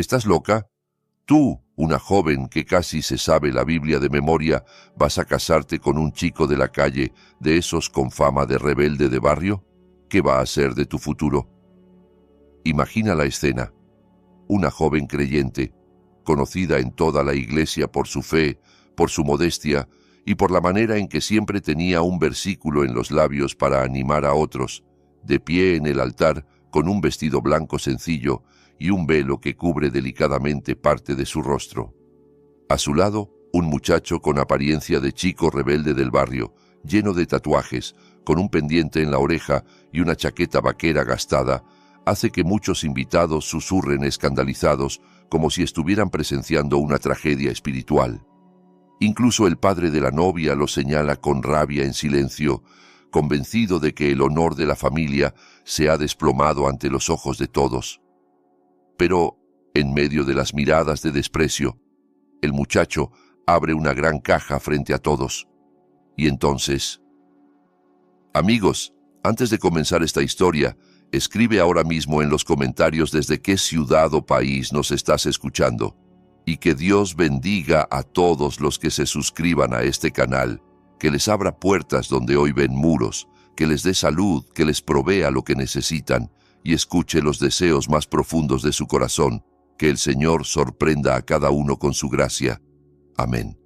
¿Estás loca? Tú, una joven que casi se sabe la Biblia de memoria, ¿vas a casarte con un chico de la calle, de esos con fama de rebelde de barrio? ¿Qué va a ser de tu futuro? Imagina la escena. Una joven creyente, conocida en toda la iglesia por su fe, por su modestia y por la manera en que siempre tenía un versículo en los labios para animar a otros, de pie en el altar con un vestido blanco sencillo y un velo que cubre delicadamente parte de su rostro. A su lado, un muchacho con apariencia de chico rebelde del barrio, lleno de tatuajes, con un pendiente en la oreja y una chaqueta vaquera gastada, hace que muchos invitados susurren escandalizados como si estuvieran presenciando una tragedia espiritual. Incluso el padre de la novia lo señala con rabia en silencio, convencido de que el honor de la familia se ha desplomado ante los ojos de todos. Pero, en medio de las miradas de desprecio, el muchacho abre una gran caja frente a todos. Y entonces... Amigos, antes de comenzar esta historia, escribe ahora mismo en los comentarios desde qué ciudad o país nos estás escuchando. Y que Dios bendiga a todos los que se suscriban a este canal, que les abra puertas donde hoy ven muros, que les dé salud, que les provea lo que necesitan, y escuche los deseos más profundos de su corazón, que el Señor sorprenda a cada uno con su gracia. Amén.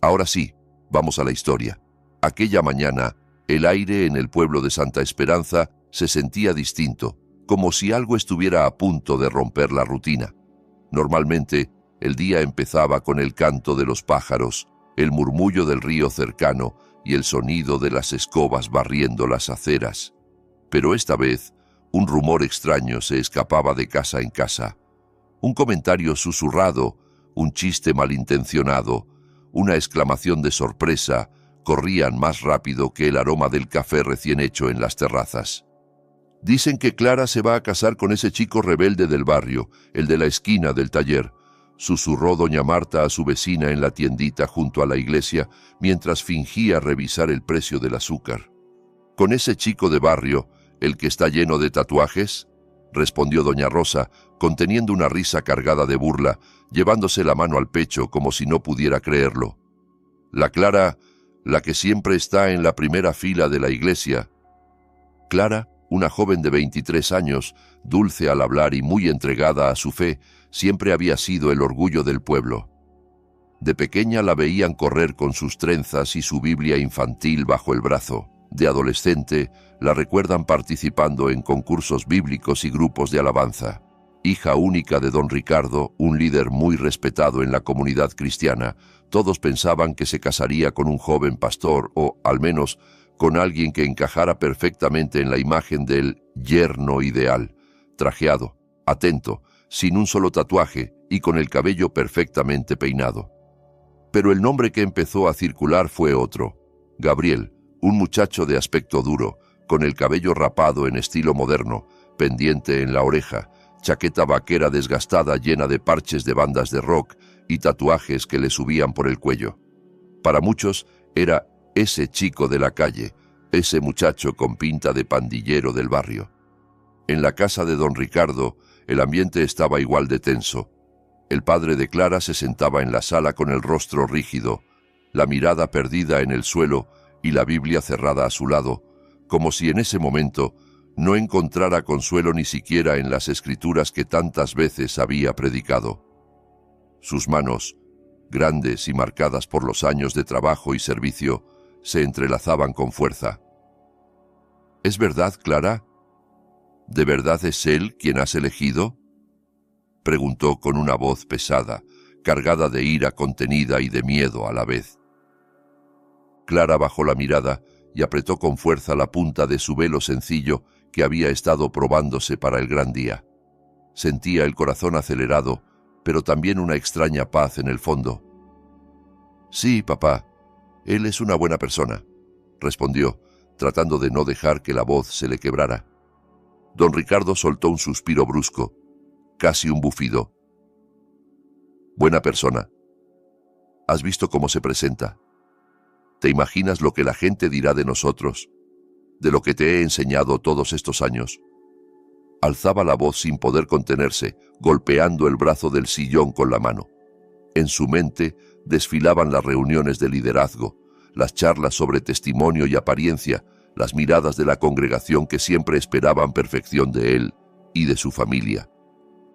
Ahora sí, vamos a la historia. Aquella mañana, el aire en el pueblo de Santa Esperanza se sentía distinto, como si algo estuviera a punto de romper la rutina. Normalmente, el día empezaba con el canto de los pájaros, el murmullo del río cercano y el sonido de las escobas barriendo las aceras. Pero esta vez, un rumor extraño se escapaba de casa en casa. Un comentario susurrado, un chiste malintencionado, una exclamación de sorpresa, corrían más rápido que el aroma del café recién hecho en las terrazas. Dicen que Clara se va a casar con ese chico rebelde del barrio, el de la esquina del taller, susurró doña Marta a su vecina en la tiendita junto a la iglesia mientras fingía revisar el precio del azúcar. ¿Con ese chico de barrio, el que está lleno de tatuajes?, respondió doña Rosa, conteniendo una risa cargada de burla, llevándose la mano al pecho como si no pudiera creerlo. La Clara, la que siempre está en la primera fila de la iglesia. Clara, una joven de 23 años, dulce al hablar y muy entregada a su fe, siempre había sido el orgullo del pueblo. De pequeña la veían correr con sus trenzas y su Biblia infantil bajo el brazo. De adolescente, la recuerdan participando en concursos bíblicos y grupos de alabanza. Hija única de don Ricardo, un líder muy respetado en la comunidad cristiana, todos pensaban que se casaría con un joven pastor o, al menos, con alguien que encajara perfectamente en la imagen del yerno ideal, trajeado, atento, sin un solo tatuaje y con el cabello perfectamente peinado. Pero el nombre que empezó a circular fue otro, Gabriel, un muchacho de aspecto duro, con el cabello rapado en estilo moderno, pendiente en la oreja, chaqueta vaquera desgastada llena de parches de bandas de rock y tatuajes que le subían por el cuello. Para muchos era ese chico de la calle, ese muchacho con pinta de pandillero del barrio. En la casa de don Ricardo, el ambiente estaba igual de tenso. El padre de Clara se sentaba en la sala con el rostro rígido, la mirada perdida en el suelo y la Biblia cerrada a su lado, como si en ese momento no encontrara consuelo ni siquiera en las escrituras que tantas veces había predicado. Sus manos, grandes y marcadas por los años de trabajo y servicio, se entrelazaban con fuerza. ¿Es verdad, Clara? ¿De verdad es él quien has elegido?, preguntó con una voz pesada, cargada de ira contenida y de miedo a la vez. Clara bajó la mirada y apretó con fuerza la punta de su velo sencillo que había estado probándose para el gran día. Sentía el corazón acelerado, pero también una extraña paz en el fondo. «Sí, papá, él es una buena persona», respondió, tratando de no dejar que la voz se le quebrara. Don Ricardo soltó un suspiro brusco, casi un bufido. «Buena persona. ¿Has visto cómo se presenta? ¿Te imaginas lo que la gente dirá de nosotros, de lo que te he enseñado todos estos años? Alzaba la voz sin poder contenerse, golpeando el brazo del sillón con la mano. En su mente desfilaban las reuniones de liderazgo, las charlas sobre testimonio y apariencia, las miradas de la congregación que siempre esperaban perfección de él y de su familia.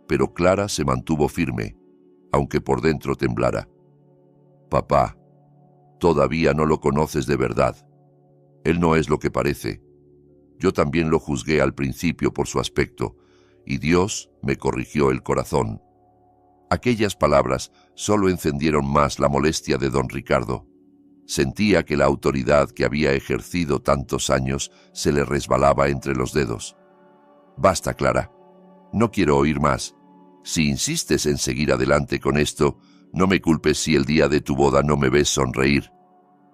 Pero Clara se mantuvo firme, aunque por dentro temblara. «Papá, todavía no lo conoces de verdad. Él no es lo que parece. Yo también lo juzgué al principio por su aspecto, y Dios me corrigió el corazón». Aquellas palabras solo encendieron más la molestia de don Ricardo. Sentía que la autoridad que había ejercido tantos años se le resbalaba entre los dedos. «Basta, Clara. No quiero oír más. Si insistes en seguir adelante con esto, no me culpes si el día de tu boda no me ves sonreír»,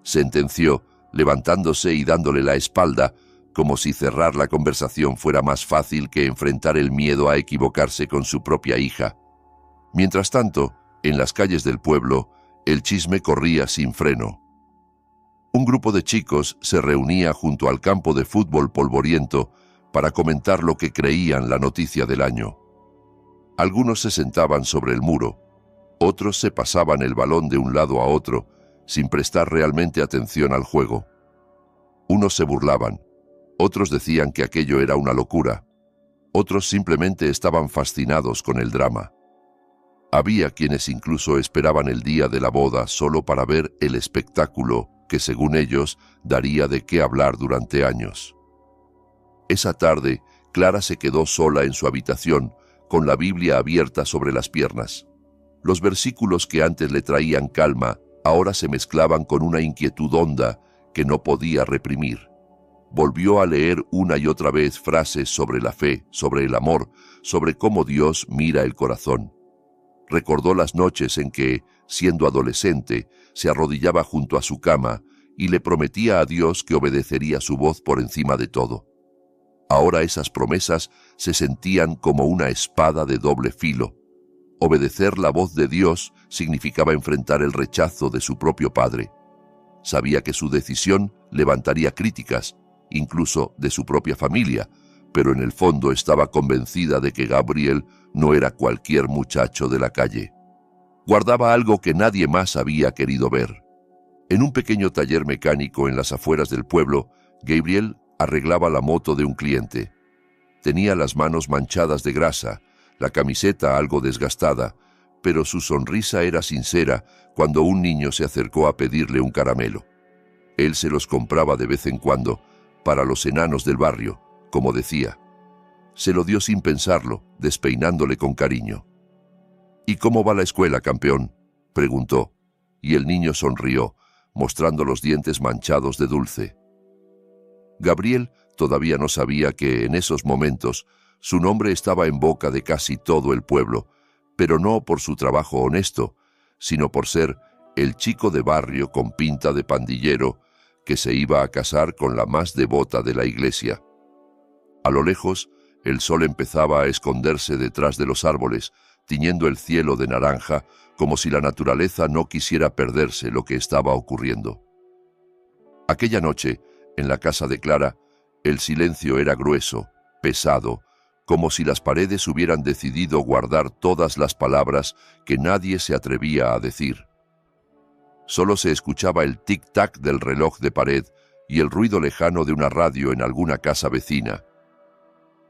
sentenció, levantándose y dándole la espalda, como si cerrar la conversación fuera más fácil que enfrentar el miedo a equivocarse con su propia hija. Mientras tanto, en las calles del pueblo, el chisme corría sin freno. Un grupo de chicos se reunía junto al campo de fútbol polvoriento para comentar lo que creían la noticia del año. Algunos se sentaban sobre el muro, otros se pasaban el balón de un lado a otro, sin prestar realmente atención al juego. Unos se burlaban, otros decían que aquello era una locura, otros simplemente estaban fascinados con el drama. Había quienes incluso esperaban el día de la boda solo para ver el espectáculo que, según ellos, daría de qué hablar durante años. Esa tarde, Clara se quedó sola en su habitación, con la Biblia abierta sobre las piernas. Los versículos que antes le traían calma, ahora se mezclaban con una inquietud honda que no podía reprimir. Volvió a leer una y otra vez frases sobre la fe, sobre el amor, sobre cómo Dios mira el corazón. Recordó las noches en que, siendo adolescente, se arrodillaba junto a su cama y le prometía a Dios que obedecería su voz por encima de todo. Ahora esas promesas se sentían como una espada de doble filo. Obedecer la voz de Dios significaba enfrentar el rechazo de su propio padre. Sabía que su decisión levantaría críticas, incluso de su propia familia, pero en el fondo estaba convencida de que Gabriel no era cualquier muchacho de la calle. Guardaba algo que nadie más había querido ver. En un pequeño taller mecánico en las afueras del pueblo, Gabriel arreglaba la moto de un cliente. Tenía las manos manchadas de grasa, la camiseta algo desgastada, pero su sonrisa era sincera cuando un niño se acercó a pedirle un caramelo. Él se los compraba de vez en cuando, para los enanos del barrio, como decía. Se lo dio sin pensarlo, despeinándole con cariño. «¿Y cómo va la escuela, campeón?», preguntó, y el niño sonrió, mostrando los dientes manchados de dulce. Gabriel todavía no sabía que, en esos momentos, su nombre estaba en boca de casi todo el pueblo, pero no por su trabajo honesto, sino por ser el chico de barrio con pinta de pandillero que se iba a casar con la más devota de la iglesia. A lo lejos, el sol empezaba a esconderse detrás de los árboles, tiñendo el cielo de naranja, como si la naturaleza no quisiera perderse lo que estaba ocurriendo. Aquella noche, en la casa de Clara, el silencio era grueso, pesado, como si las paredes hubieran decidido guardar todas las palabras que nadie se atrevía a decir. Solo se escuchaba el tic-tac del reloj de pared y el ruido lejano de una radio en alguna casa vecina.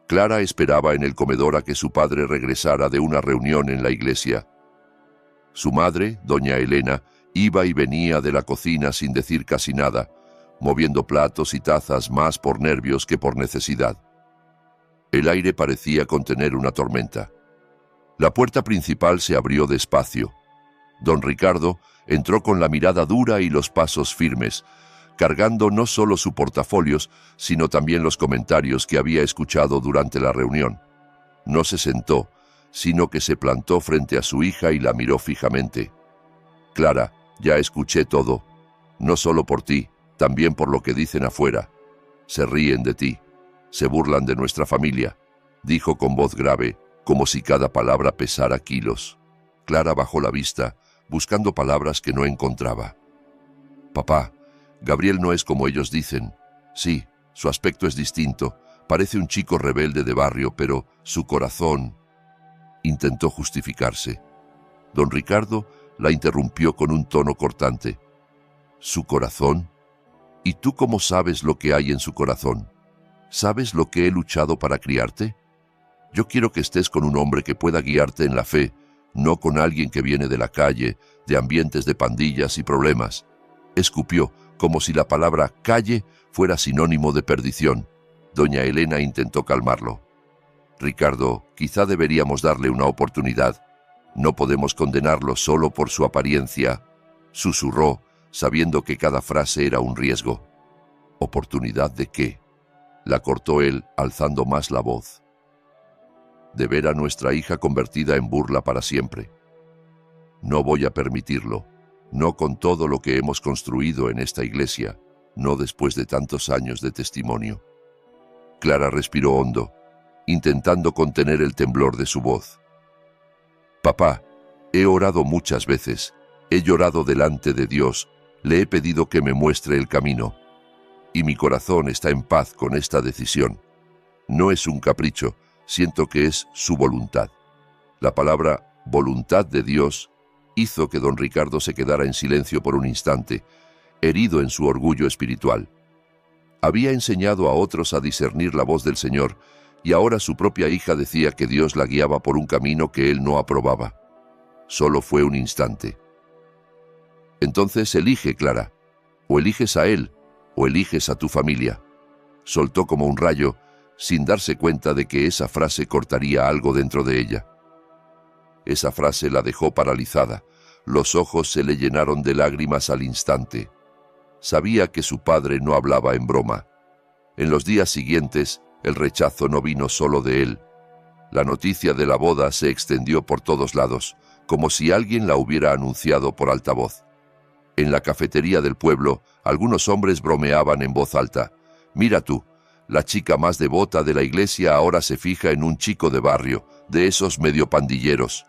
Clara esperaba en el comedor a que su padre regresara de una reunión en la iglesia. Su madre, doña Elena, iba y venía de la cocina sin decir casi nada, moviendo platos y tazas más por nervios que por necesidad. El aire parecía contener una tormenta. La puerta principal se abrió despacio. Don Ricardo entró con la mirada dura y los pasos firmes, cargando no solo su portafolios, sino también los comentarios que había escuchado durante la reunión. No se sentó, sino que se plantó frente a su hija y la miró fijamente. «Clara, ya escuché todo. No solo por ti, también por lo que dicen afuera. Se ríen de ti, se burlan de nuestra familia», dijo con voz grave, como si cada palabra pesara kilos. Clara bajó la vista, buscando palabras que no encontraba. «Papá, Gabriel no es como ellos dicen. Sí, su aspecto es distinto, Parece un chico rebelde de barrio, pero su corazón... Intentó justificarse. Don Ricardo la interrumpió con un tono cortante. ¿Su corazón? ¿Y tú cómo sabes lo que hay en su corazón? ¿Sabes lo que he luchado para criarte? Yo quiero que estés con un hombre que pueda guiarte en la fe, no con alguien que viene de la calle, de ambientes de pandillas y problemas. Escupió, como si la palabra calle fuera sinónimo de perdición. Doña Elena intentó calmarlo. Ricardo, quizá deberíamos darle una oportunidad. No podemos condenarlo solo por su apariencia, susurró, sabiendo que cada frase era un riesgo. ¿Oportunidad de qué? La cortó él, alzando más la voz. De ver a nuestra hija convertida en burla para siempre. No voy a permitirlo, no con todo lo que hemos construido en esta iglesia, no después de tantos años de testimonio. Clara respiró hondo, intentando contener el temblor de su voz. Papá, he orado muchas veces, he llorado delante de Dios, le he pedido que me muestre el camino, y mi corazón está en paz con esta decisión. No es un capricho, siento que es su voluntad. La palabra voluntad de Dios hizo que don Ricardo se quedara en silencio por un instante, herido en su orgullo espiritual. Había enseñado a otros a discernir la voz del Señor, y ahora su propia hija decía que Dios la guiaba por un camino que él no aprobaba. Solo fue un instante. Entonces elige, Clara. O eliges a él, o eliges a tu familia. Soltó como un rayo, sin darse cuenta de que esa frase cortaría algo dentro de ella. Esa frase la dejó paralizada. Los ojos se le llenaron de lágrimas al instante. Sabía que su padre no hablaba en broma. En los días siguientes, el rechazo no vino solo de él. La noticia de la boda se extendió por todos lados, como si alguien la hubiera anunciado por altavoz. En la cafetería del pueblo, algunos hombres bromeaban en voz alta. «Mira tú, la chica más devota de la iglesia ahora se fija en un chico de barrio, de esos medio pandilleros.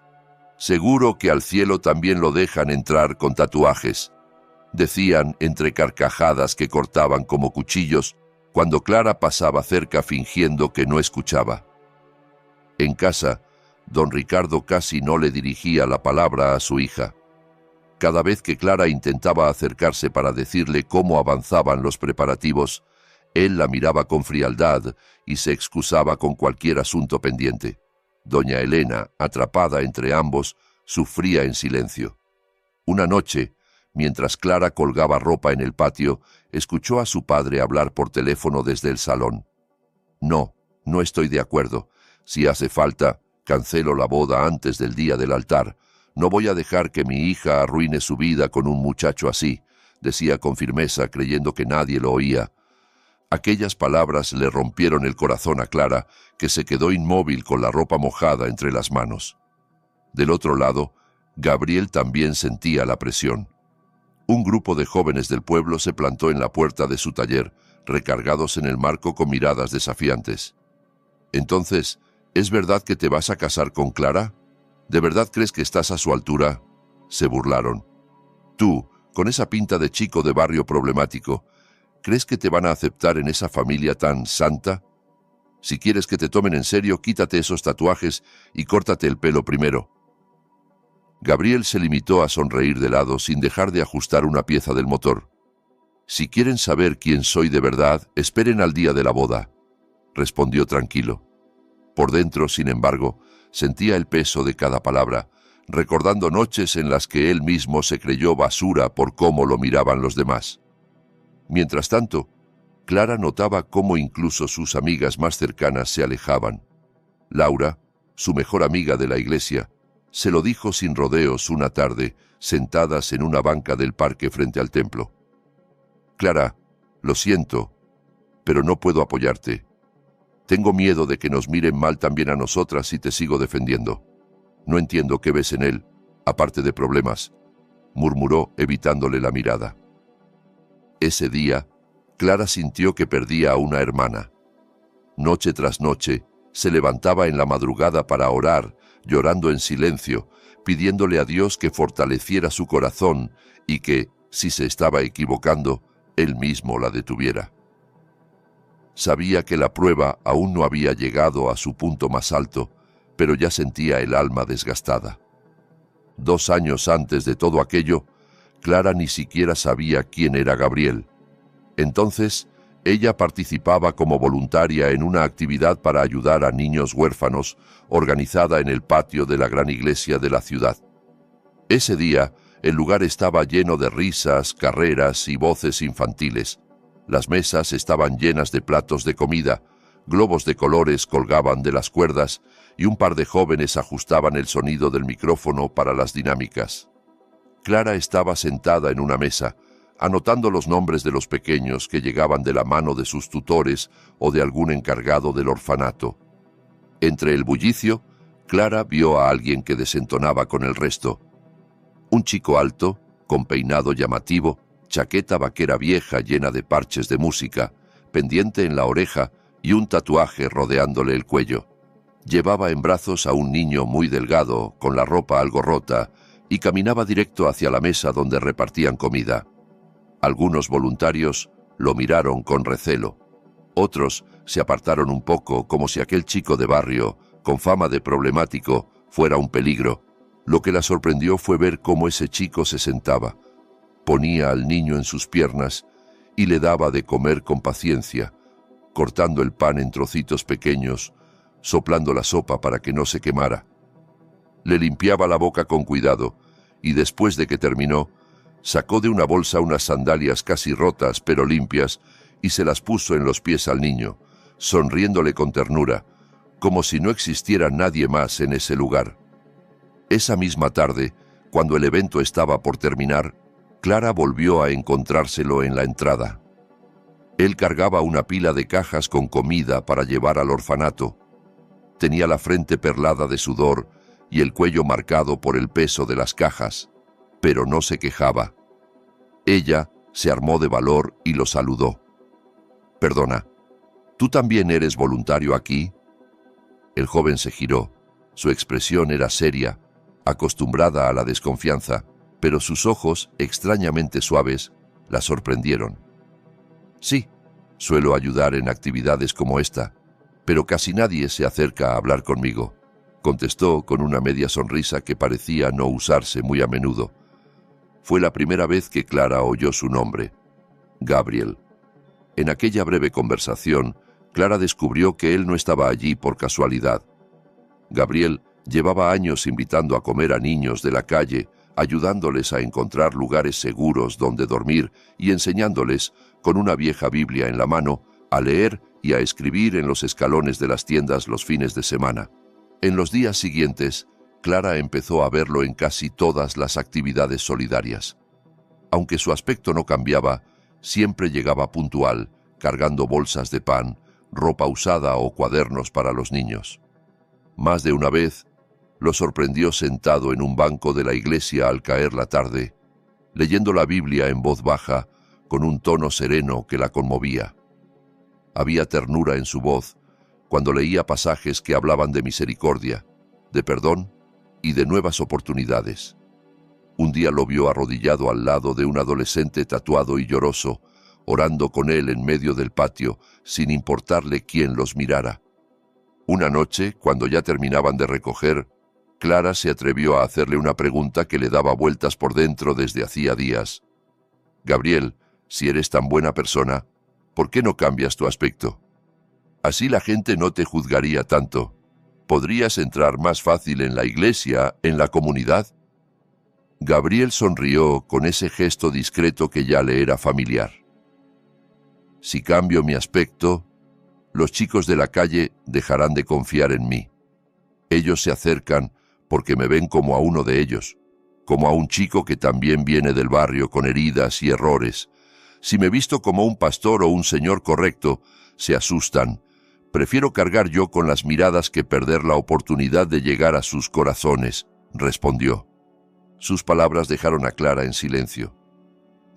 Seguro que al cielo también lo dejan entrar con tatuajes», decían entre carcajadas que cortaban como cuchillos, cuando Clara pasaba cerca fingiendo que no escuchaba. En casa, don Ricardo casi no le dirigía la palabra a su hija. Cada vez que Clara intentaba acercarse para decirle cómo avanzaban los preparativos, él la miraba con frialdad y se excusaba con cualquier asunto pendiente. Doña Elena, atrapada entre ambos, sufría en silencio. Una noche, mientras Clara colgaba ropa en el patio, escuchó a su padre hablar por teléfono desde el salón. «No, no estoy de acuerdo. Si hace falta, cancelo la boda antes del día del altar. No voy a dejar que mi hija arruine su vida con un muchacho así», decía con firmeza, creyendo que nadie lo oía. Aquellas palabras le rompieron el corazón a Clara, que se quedó inmóvil con la ropa mojada entre las manos. Del otro lado, Gabriel también sentía la presión. Un grupo de jóvenes del pueblo se plantó en la puerta de su taller, recargados en el marco con miradas desafiantes. «Entonces, ¿es verdad que te vas a casar con Clara? ¿De verdad crees que estás a su altura?», se burlaron. «Tú, con esa pinta de chico de barrio problemático, ¿crees que te van a aceptar en esa familia tan santa? Si quieres que te tomen en serio, quítate esos tatuajes y córtate el pelo primero». Gabriel se limitó a sonreír de lado sin dejar de ajustar una pieza del motor. «Si quieren saber quién soy de verdad, esperen al día de la boda», respondió tranquilo. Por dentro, sin embargo, sentía el peso de cada palabra, recordando noches en las que él mismo se creyó basura por cómo lo miraban los demás. Mientras tanto, Clara notaba cómo incluso sus amigas más cercanas se alejaban. Laura, su mejor amiga de la iglesia, se lo dijo sin rodeos una tarde, sentadas en una banca del parque frente al templo. «Clara, lo siento, pero no puedo apoyarte. Tengo miedo de que nos miren mal también a nosotras si te sigo defendiendo. No entiendo qué ves en él, aparte de problemas», murmuró evitándole la mirada. Ese día, Clara sintió que perdía a una hermana. Noche tras noche, se levantaba en la madrugada para orar, llorando en silencio, pidiéndole a Dios que fortaleciera su corazón y que, si se estaba equivocando, él mismo la detuviera. Sabía que la prueba aún no había llegado a su punto más alto, pero ya sentía el alma desgastada. 2 años antes de todo aquello, Clara ni siquiera sabía quién era Gabriel. Entonces, ella participaba como voluntaria en una actividad para ayudar a niños huérfanos organizada en el patio de la gran iglesia de la ciudad. Ese día, el lugar estaba lleno de risas, carreras y voces infantiles. Las mesas estaban llenas de platos de comida, globos de colores colgaban de las cuerdas y un par de jóvenes ajustaban el sonido del micrófono para las dinámicas. Clara estaba sentada en una mesa, anotando los nombres de los pequeños que llegaban de la mano de sus tutores o de algún encargado del orfanato. Entre el bullicio, Clara vio a alguien que desentonaba con el resto. Un chico alto, con peinado llamativo, chaqueta vaquera vieja llena de parches de música, pendiente en la oreja y un tatuaje rodeándole el cuello. Llevaba en brazos a un niño muy delgado, con la ropa algo rota, y caminaba directo hacia la mesa donde repartían comida. Algunos voluntarios lo miraron con recelo. Otros se apartaron un poco como si aquel chico de barrio, con fama de problemático, fuera un peligro. Lo que la sorprendió fue ver cómo ese chico se sentaba. Ponía al niño en sus piernas y le daba de comer con paciencia, cortando el pan en trocitos pequeños, soplando la sopa para que no se quemara. Le limpiaba la boca con cuidado y después de que terminó, sacó de una bolsa unas sandalias casi rotas pero limpias y se las puso en los pies al niño, sonriéndole con ternura, como si no existiera nadie más en ese lugar. Esa misma tarde, cuando el evento estaba por terminar, Clara volvió a encontrárselo en la entrada. Él cargaba una pila de cajas con comida para llevar al orfanato. Tenía la frente perlada de sudor y el cuello marcado por el peso de las cajas, pero no se quejaba. Ella se armó de valor y lo saludó. «Perdona, ¿tú también eres voluntario aquí?» El joven se giró. Su expresión era seria, acostumbrada a la desconfianza, pero sus ojos, extrañamente suaves, la sorprendieron. «Sí, suelo ayudar en actividades como esta, pero casi nadie se acerca a hablar conmigo», contestó con una media sonrisa que parecía no usarse muy a menudo. Fue la primera vez que Clara oyó su nombre, Gabriel. En aquella breve conversación, Clara descubrió que él no estaba allí por casualidad. Gabriel llevaba años invitando a comer a niños de la calle, ayudándoles a encontrar lugares seguros donde dormir y enseñándoles, con una vieja Biblia en la mano, a leer y a escribir en los escalones de las tiendas los fines de semana. En los días siguientes, Clara empezó a verlo en casi todas las actividades solidarias. Aunque su aspecto no cambiaba, siempre llegaba puntual, cargando bolsas de pan, ropa usada o cuadernos para los niños. Más de una vez, lo sorprendió sentado en un banco de la iglesia al caer la tarde, leyendo la Biblia en voz baja, con un tono sereno que la conmovía. Había ternura en su voz cuando leía pasajes que hablaban de misericordia, de perdón y de nuevas oportunidades. Un día lo vio arrodillado al lado de un adolescente tatuado y lloroso, orando con él en medio del patio, sin importarle quién los mirara. Una noche, cuando ya terminaban de recoger, Clara se atrevió a hacerle una pregunta que le daba vueltas por dentro desde hacía días. «Gabriel, si eres tan buena persona, ¿por qué no cambias tu aspecto? Así la gente no te juzgaría tanto. ¿Podrías entrar más fácil en la iglesia, en la comunidad?» Gabriel sonrió con ese gesto discreto que ya le era familiar. «Si cambio mi aspecto, los chicos de la calle dejarán de confiar en mí. Ellos se acercan porque me ven como a uno de ellos, como a un chico que también viene del barrio con heridas y errores. Si me visto como un pastor o un señor correcto, se asustan. Prefiero cargar yo con las miradas que perder la oportunidad de llegar a sus corazones», respondió. Sus palabras dejaron a Clara en silencio.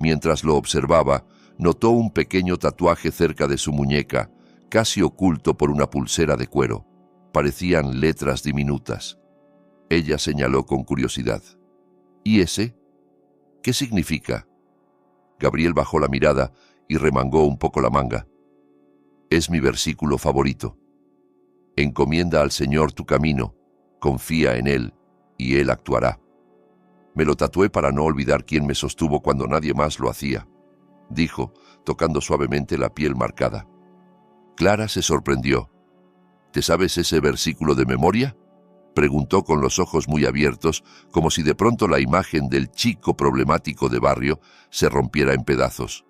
Mientras lo observaba, notó un pequeño tatuaje cerca de su muñeca, casi oculto por una pulsera de cuero. Parecían letras diminutas. Ella señaló con curiosidad. «¿Y ese? ¿Qué significa?» Gabriel bajó la mirada y remangó un poco la manga. Es mi versículo favorito. Encomienda al Señor tu camino, confía en Él, y Él actuará. Me lo tatué para no olvidar quién me sostuvo cuando nadie más lo hacía, dijo, tocando suavemente la piel marcada. Clara se sorprendió. ¿Te sabes ese versículo de memoria?, preguntó con los ojos muy abiertos, como si de pronto la imagen del chico problemático de barrio se rompiera en pedazos.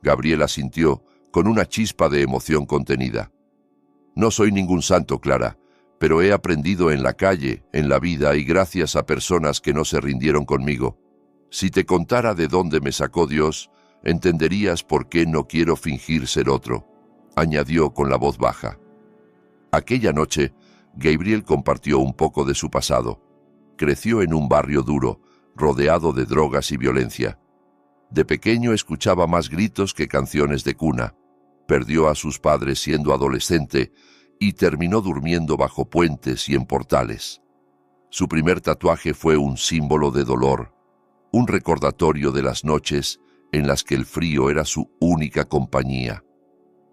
Gabriel asintió, con una chispa de emoción contenida. No soy ningún santo, Clara, pero he aprendido en la calle, en la vida y gracias a personas que no se rindieron conmigo. Si te contara de dónde me sacó Dios, entenderías por qué no quiero fingir ser otro, añadió con la voz baja. Aquella noche, Gabriel compartió un poco de su pasado. Creció en un barrio duro, rodeado de drogas y violencia. De pequeño escuchaba más gritos que canciones de cuna. Perdió a sus padres siendo adolescente y terminó durmiendo bajo puentes y en portales. Su primer tatuaje fue un símbolo de dolor, un recordatorio de las noches en las que el frío era su única compañía.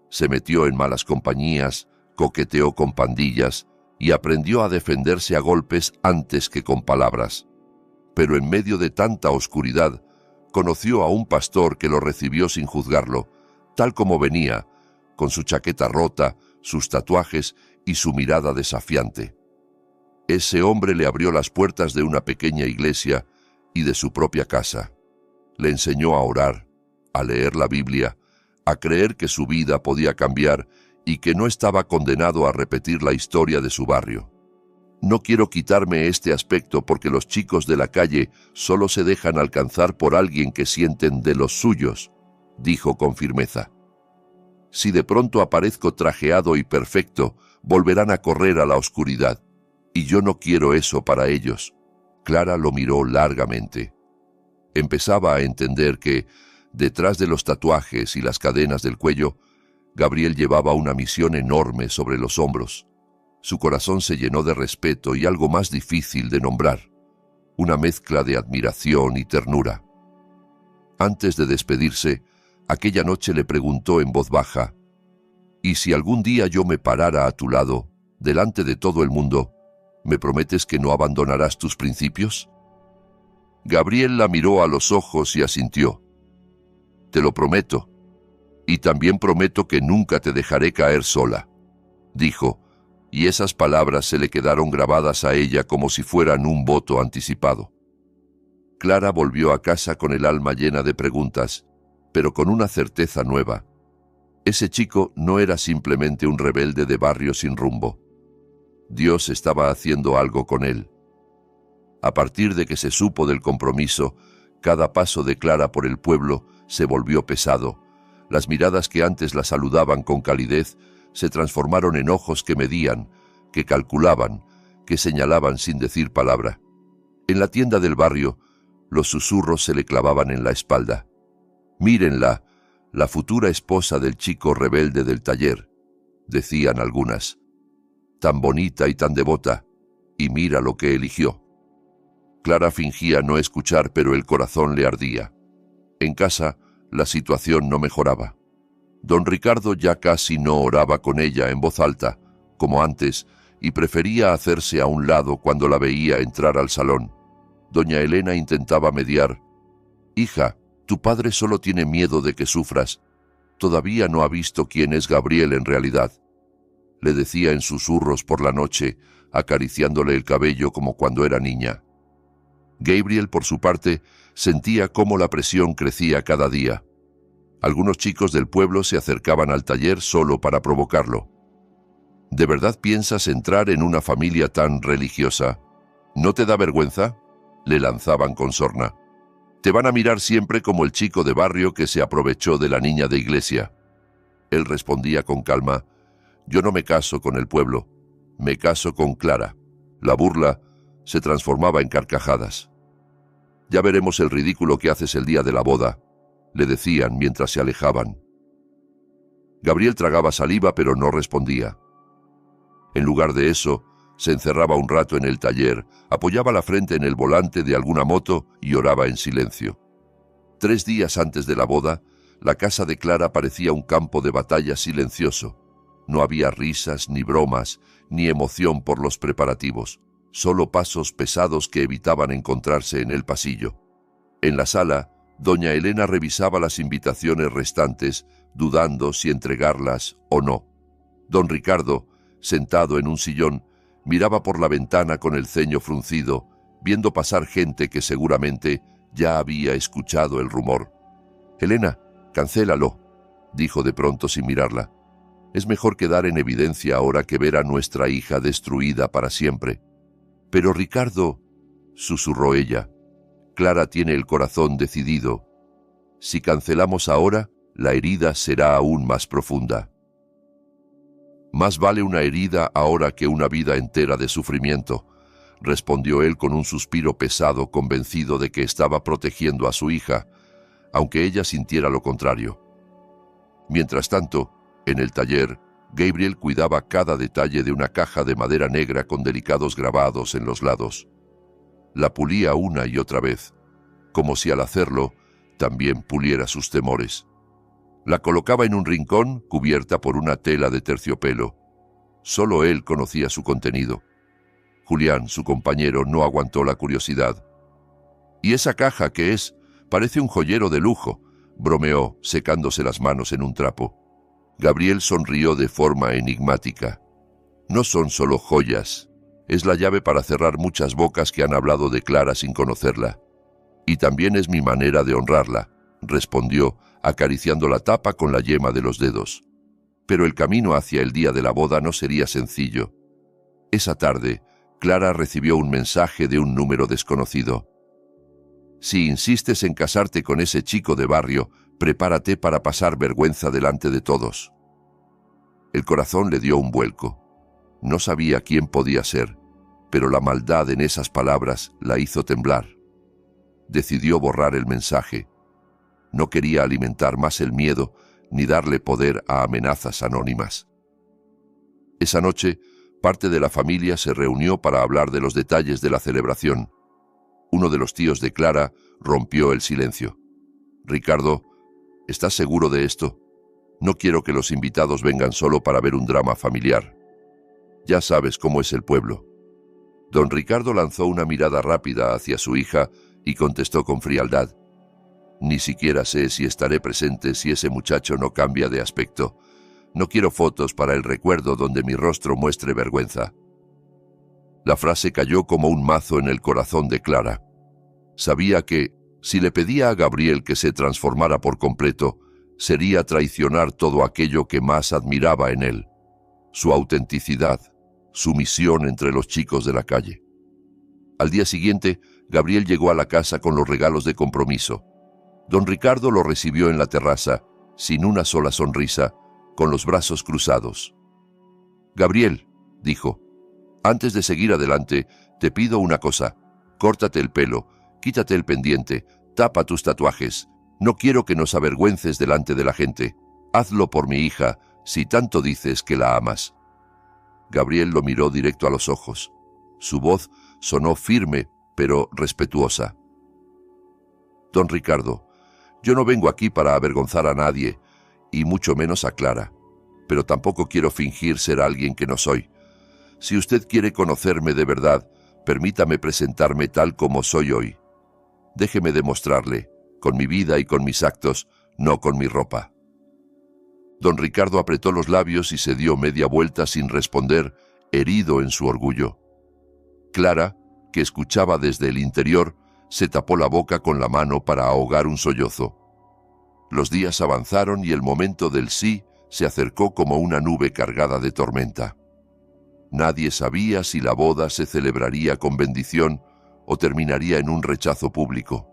Se metió en malas compañías, coqueteó con pandillas y aprendió a defenderse a golpes antes que con palabras. Pero en medio de tanta oscuridad, conoció a un pastor que lo recibió sin juzgarlo, tal como venía, con su chaqueta rota, sus tatuajes y su mirada desafiante. Ese hombre le abrió las puertas de una pequeña iglesia y de su propia casa. Le enseñó a orar, a leer la Biblia, a creer que su vida podía cambiar y que no estaba condenado a repetir la historia de su barrio. No quiero quitarme este aspecto porque los chicos de la calle solo se dejan alcanzar por alguien que sienten de los suyos, dijo con firmeza. Si de pronto aparezco trajeado y perfecto, volverán a correr a la oscuridad, y yo no quiero eso para ellos. Clara lo miró largamente. Empezaba a entender que, detrás de los tatuajes y las cadenas del cuello, Gabriel llevaba una misión enorme sobre los hombros. Su corazón se llenó de respeto y algo más difícil de nombrar, una mezcla de admiración y ternura. Antes de despedirse, aquella noche le preguntó en voz baja, «¿Y si algún día yo me parara a tu lado, delante de todo el mundo, ¿me prometes que no abandonarás tus principios?» Gabriel la miró a los ojos y asintió. «Te lo prometo, y también prometo que nunca te dejaré caer sola», dijo, y esas palabras se le quedaron grabadas a ella como si fueran un voto anticipado. Clara volvió a casa con el alma llena de preguntas, pero con una certeza nueva. Ese chico no era simplemente un rebelde de barrio sin rumbo. Dios estaba haciendo algo con él. A partir de que se supo del compromiso, cada paso de Clara por el pueblo se volvió pesado. Las miradas que antes la saludaban con calidez se transformaron en ojos que medían, que calculaban, que señalaban sin decir palabra. En la tienda del barrio, los susurros se le clavaban en la espalda. «Mírenla, la futura esposa del chico rebelde del taller», decían algunas. «Tan bonita y tan devota, y mira lo que eligió». Clara fingía no escuchar, pero el corazón le ardía. En casa, la situación no mejoraba. Don Ricardo ya casi no oraba con ella en voz alta, como antes, y prefería hacerse a un lado cuando la veía entrar al salón. Doña Elena intentaba mediar. «Hija, tu padre solo tiene miedo de que sufras. Todavía no ha visto quién es Gabriel en realidad», le decía en susurros por la noche, acariciándole el cabello como cuando era niña. Gabriel, por su parte, sentía cómo la presión crecía cada día. Algunos chicos del pueblo se acercaban al taller solo para provocarlo. «¿De verdad piensas entrar en una familia tan religiosa? ¿No te da vergüenza?», le lanzaban con sorna. «Te van a mirar siempre como el chico de barrio que se aprovechó de la niña de iglesia». Él respondía con calma, «Yo no me caso con el pueblo, me caso con Clara». La burla se transformaba en carcajadas. «Ya veremos el ridículo que haces el día de la boda», le decían mientras se alejaban. Gabriel tragaba saliva pero no respondía. En lugar de eso, se encerraba un rato en el taller, apoyaba la frente en el volante de alguna moto y oraba en silencio. 3 días antes de la boda, La casa de Clara parecía un campo de batalla silencioso. No había risas, ni bromas, ni emoción por los preparativos, solo pasos pesados que evitaban encontrarse en el pasillo. En la sala, doña Elena revisaba las invitaciones restantes, dudando si entregarlas o no. Don Ricardo, sentado en un sillón, miraba por la ventana con el ceño fruncido, viendo pasar gente que seguramente ya había escuchado el rumor. «Elena, cancélalo», dijo de pronto sin mirarla. «Es mejor quedar en evidencia ahora que ver a nuestra hija destruida para siempre». «Pero Ricardo», susurró ella, «Clara tiene el corazón decidido. Si cancelamos ahora, la herida será aún más profunda». «Más vale una herida ahora que una vida entera de sufrimiento», respondió él con un suspiro pesado, convencido de que estaba protegiendo a su hija, aunque ella sintiera lo contrario. Mientras tanto, en el taller, Gabriel cuidaba cada detalle de una caja de madera negra con delicados grabados en los lados. La pulía una y otra vez, como si al hacerlo también puliera sus temores. La colocaba en un rincón cubierta por una tela de terciopelo. Solo él conocía su contenido. Julián, su compañero, no aguantó la curiosidad. «¿Y esa caja qué es? Parece un joyero de lujo», bromeó, secándose las manos en un trapo. Gabriel sonrió de forma enigmática. «No son solo joyas. Es la llave para cerrar muchas bocas que han hablado de Clara sin conocerla. Y también es mi manera de honrarla», respondió, acariciando la tapa con la yema de los dedos. Pero el camino hacia el día de la boda no sería sencillo. Esa tarde, Clara recibió un mensaje de un número desconocido. «Si insistes en casarte con ese chico de barrio, prepárate para pasar vergüenza delante de todos». El corazón le dio un vuelco. No sabía quién podía ser, pero la maldad en esas palabras la hizo temblar. Decidió borrar el mensaje. No quería alimentar más el miedo ni darle poder a amenazas anónimas. Esa noche, parte de la familia se reunió para hablar de los detalles de la celebración. Uno de los tíos de Clara rompió el silencio. «Ricardo, ¿estás seguro de esto? No quiero que los invitados vengan solo para ver un drama familiar. Ya sabes cómo es el pueblo». Don Ricardo lanzó una mirada rápida hacia su hija y contestó con frialdad: «Ni siquiera sé si estaré presente si ese muchacho no cambia de aspecto. No quiero fotos para el recuerdo donde mi rostro muestre vergüenza». La frase cayó como un mazo en el corazón de Clara. Sabía que, si le pedía a Gabriel que se transformara por completo, sería traicionar todo aquello que más admiraba en él: su autenticidad, su misión entre los chicos de la calle. Al día siguiente, Gabriel llegó a la casa con los regalos de compromiso. Don Ricardo lo recibió en la terraza, sin una sola sonrisa, con los brazos cruzados. «Gabriel», dijo, «antes de seguir adelante, te pido una cosa. Córtate el pelo, quítate el pendiente, tapa tus tatuajes. No quiero que nos avergüences delante de la gente. Hazlo por mi hija, si tanto dices que la amas». Gabriel lo miró directo a los ojos. Su voz sonó firme, pero respetuosa. «Don Ricardo, yo no vengo aquí para avergonzar a nadie, y mucho menos a Clara, pero tampoco quiero fingir ser alguien que no soy. Si usted quiere conocerme de verdad, permítame presentarme tal como soy hoy. Déjeme demostrarle, con mi vida y con mis actos, no con mi ropa». Don Ricardo apretó los labios y se dio media vuelta sin responder, herido en su orgullo. Clara, que escuchaba desde el interior, se tapó la boca con la mano para ahogar un sollozo. Los días avanzaron y el momento del sí se acercó como una nube cargada de tormenta. Nadie sabía si la boda se celebraría con bendición o terminaría en un rechazo público.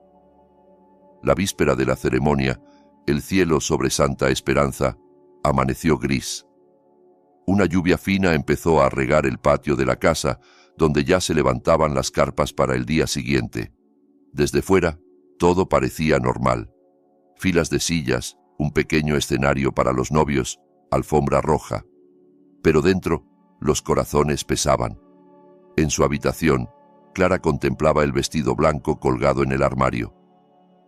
La víspera de la ceremonia, el cielo sobre Santa Esperanza amaneció gris. Una lluvia fina empezó a regar el patio de la casa, donde ya se levantaban las carpas para el día siguiente. Desde fuera, todo parecía normal. Filas de sillas, un pequeño escenario para los novios, alfombra roja. Pero dentro, los corazones pesaban. En su habitación, Clara contemplaba el vestido blanco colgado en el armario.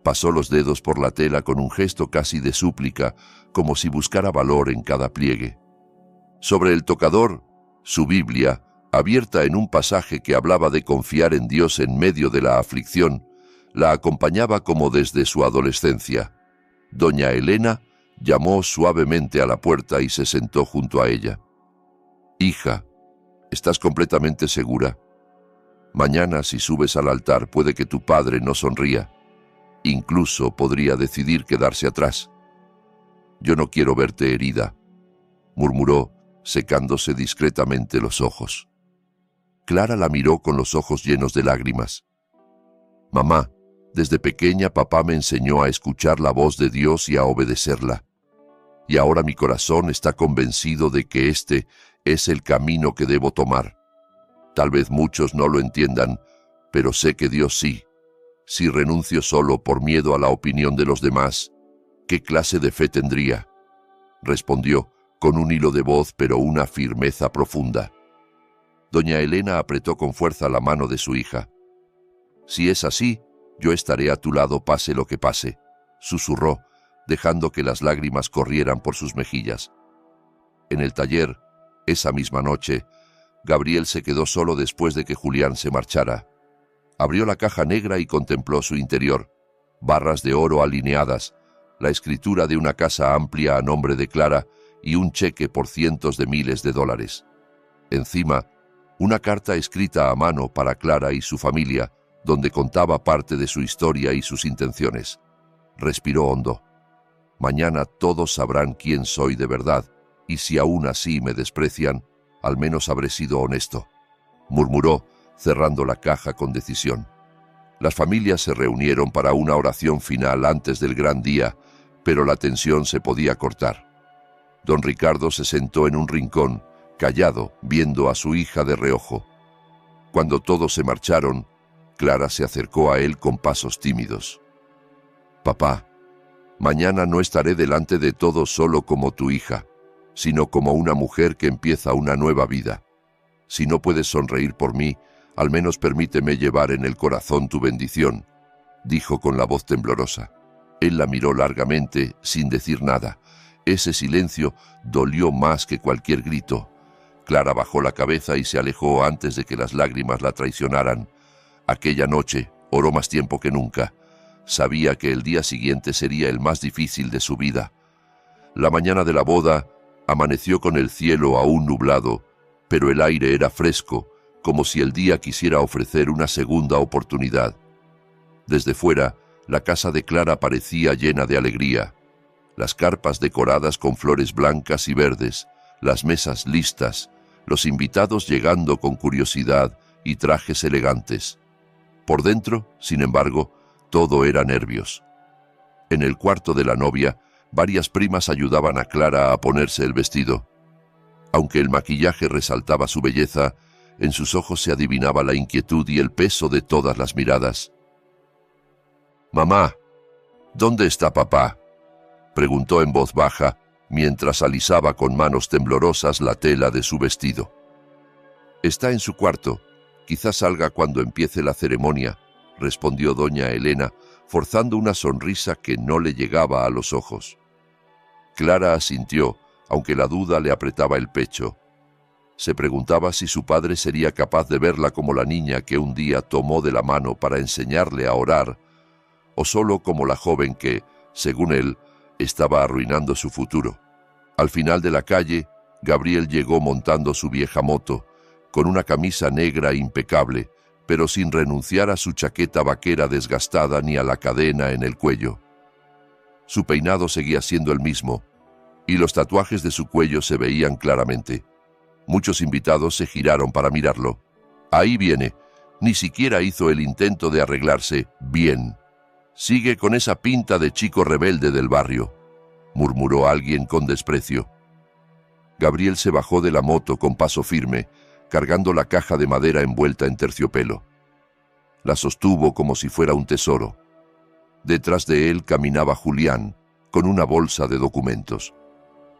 Pasó los dedos por la tela con un gesto casi de súplica, como si buscara valor en cada pliegue. Sobre el tocador, su Biblia, abierta en un pasaje que hablaba de confiar en Dios en medio de la aflicción, la acompañaba como desde su adolescencia. Doña Elena llamó suavemente a la puerta y se sentó junto a ella. «Hija, ¿estás completamente segura? Mañana, si subes al altar, puede que tu padre no sonría. Incluso podría decidir quedarse atrás. Yo no quiero verte herida», murmuró, secándose discretamente los ojos. Clara la miró con los ojos llenos de lágrimas. «Mamá, desde pequeña papá me enseñó a escuchar la voz de Dios y a obedecerla. Y ahora mi corazón está convencido de que este es el camino que debo tomar. Tal vez muchos no lo entiendan, pero sé que Dios sí. Si renuncio solo por miedo a la opinión de los demás, ¿qué clase de fe tendría?», respondió, con un hilo de voz pero una firmeza profunda. Doña Elena apretó con fuerza la mano de su hija. «Si es así, yo estaré a tu lado pase lo que pase», susurró, dejando que las lágrimas corrieran por sus mejillas. En el taller, esa misma noche, Gabriel se quedó solo después de que Julián se marchara. Abrió la caja negra y contempló su interior. Barras de oro alineadas, la escritura de una casa amplia a nombre de Clara y un cheque por cientos de miles de dólares. Encima, una carta escrita a mano para Clara y su familia, donde contaba parte de su historia y sus intenciones. Respiró hondo. «Mañana todos sabrán quién soy de verdad, y si aún así me desprecian, al menos habré sido honesto», murmuró, cerrando la caja con decisión. Las familias se reunieron para una oración final antes del gran día, pero la tensión se podía cortar. Don Ricardo se sentó en un rincón, callado, viendo a su hija de reojo. Cuando todos se marcharon, Clara se acercó a él con pasos tímidos. «Papá, mañana no estaré delante de todos solo como tu hija, sino como una mujer que empieza una nueva vida. Si no puedes sonreír por mí, al menos permíteme llevar en el corazón tu bendición», dijo con la voz temblorosa. Él la miró largamente, sin decir nada. Ese silencio dolió más que cualquier grito. Clara bajó la cabeza y se alejó antes de que las lágrimas la traicionaran. Aquella noche oró más tiempo que nunca. Sabía que el día siguiente sería el más difícil de su vida. La mañana de la boda amaneció con el cielo aún nublado, pero el aire era fresco, como si el día quisiera ofrecer una segunda oportunidad. Desde fuera, la casa de Clara parecía llena de alegría. Las carpas decoradas con flores blancas y verdes, las mesas listas, los invitados llegando con curiosidad y trajes elegantes. Por dentro, sin embargo, todo era nervios. En el cuarto de la novia, varias primas ayudaban a Clara a ponerse el vestido. Aunque el maquillaje resaltaba su belleza, en sus ojos se adivinaba la inquietud y el peso de todas las miradas. «Mamá, ¿dónde está papá?», preguntó en voz baja, mientras alisaba con manos temblorosas la tela de su vestido. «Está en su cuarto. Quizás salga cuando empiece la ceremonia», respondió doña Elena, forzando una sonrisa que no le llegaba a los ojos. Clara asintió, aunque la duda le apretaba el pecho. Se preguntaba si su padre sería capaz de verla como la niña que un día tomó de la mano para enseñarle a orar, o solo como la joven que, según él, estaba arruinando su futuro. Al final de la calle, Gabriel llegó montando su vieja moto, con una camisa negra impecable, pero sin renunciar a su chaqueta vaquera desgastada ni a la cadena en el cuello. Su peinado seguía siendo el mismo, y los tatuajes de su cuello se veían claramente. Muchos invitados se giraron para mirarlo. «Ahí viene. Ni siquiera hizo el intento de arreglarse bien. Sigue con esa pinta de chico rebelde del barrio», murmuró alguien con desprecio. Gabriel se bajó de la moto con paso firme, cargando la caja de madera envuelta en terciopelo. La sostuvo como si fuera un tesoro. Detrás de él caminaba Julián, con una bolsa de documentos.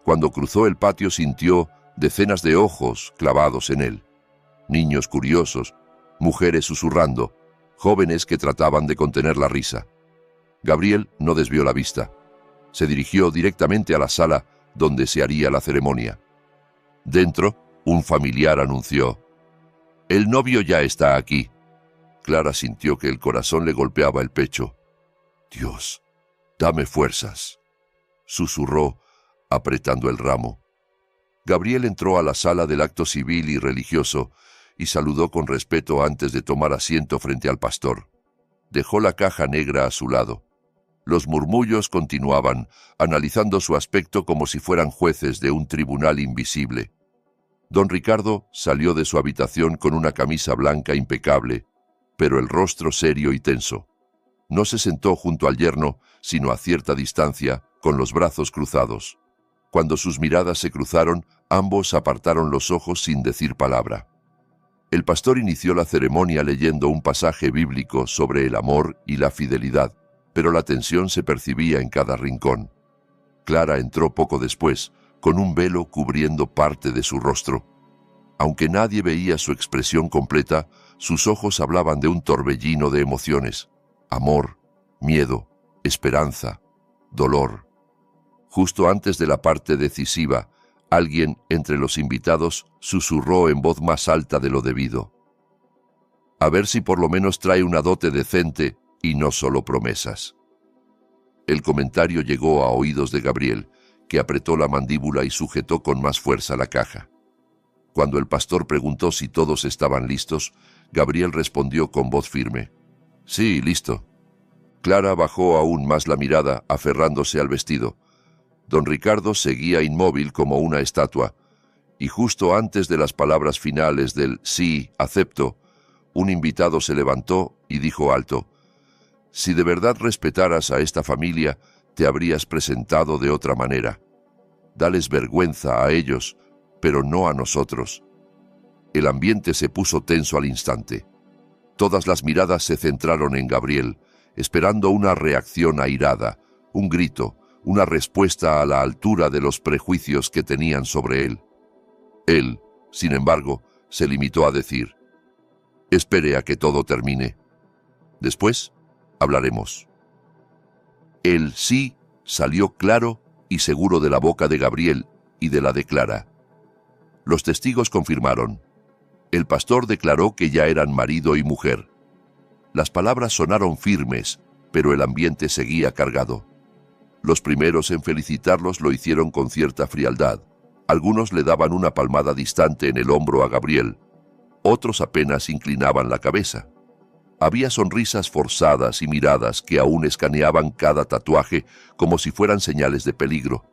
Cuando cruzó el patio sintió decenas de ojos clavados en él. Niños curiosos, mujeres susurrando, jóvenes que trataban de contener la risa. Gabriel no desvió la vista. Se dirigió directamente a la sala donde se haría la ceremonia. Dentro, un familiar anunció: «El novio ya está aquí». Clara sintió que el corazón le golpeaba el pecho. «Dios, dame fuerzas», susurró, apretando el ramo. Gabriel entró a la sala del acto civil y religioso y saludó con respeto antes de tomar asiento frente al pastor. Dejó la caja negra a su lado. Los murmullos continuaban, analizando su aspecto como si fueran jueces de un tribunal invisible. Don Ricardo salió de su habitación con una camisa blanca impecable, pero el rostro serio y tenso. No se sentó junto al yerno, sino a cierta distancia, con los brazos cruzados. Cuando sus miradas se cruzaron, ambos apartaron los ojos sin decir palabra. El pastor inició la ceremonia leyendo un pasaje bíblico sobre el amor y la fidelidad, pero la tensión se percibía en cada rincón. Clara entró poco después, con un velo cubriendo parte de su rostro. Aunque nadie veía su expresión completa, sus ojos hablaban de un torbellino de emociones: amor, miedo, esperanza, dolor. Justo antes de la parte decisiva, alguien entre los invitados susurró en voz más alta de lo debido: «A ver si por lo menos trae una dote decente y no solo promesas». El comentario llegó a oídos de Gabriel, que apretó la mandíbula y sujetó con más fuerza la caja. Cuando el pastor preguntó si todos estaban listos, Gabriel respondió con voz firme: «Sí, listo». Clara bajó aún más la mirada, aferrándose al vestido. Don Ricardo seguía inmóvil como una estatua, y justo antes de las palabras finales del «sí, acepto», un invitado se levantó y dijo alto: «Si de verdad respetaras a esta familia, te habrías presentado de otra manera. Dales vergüenza a ellos, pero no a nosotros». El ambiente se puso tenso al instante. Todas las miradas se centraron en Gabriel, esperando una reacción airada, un grito, una respuesta a la altura de los prejuicios que tenían sobre él. Él, sin embargo, se limitó a decir: «Espere a que todo termine. Después hablaremos». El sí salió claro y seguro de la boca de Gabriel y de la de Clara. Los testigos confirmaron. El pastor declaró que ya eran marido y mujer. Las palabras sonaron firmes, pero el ambiente seguía cargado. Los primeros en felicitarlos lo hicieron con cierta frialdad. Algunos le daban una palmada distante en el hombro a Gabriel. Otros apenas inclinaban la cabeza. Había sonrisas forzadas y miradas que aún escaneaban cada tatuaje como si fueran señales de peligro.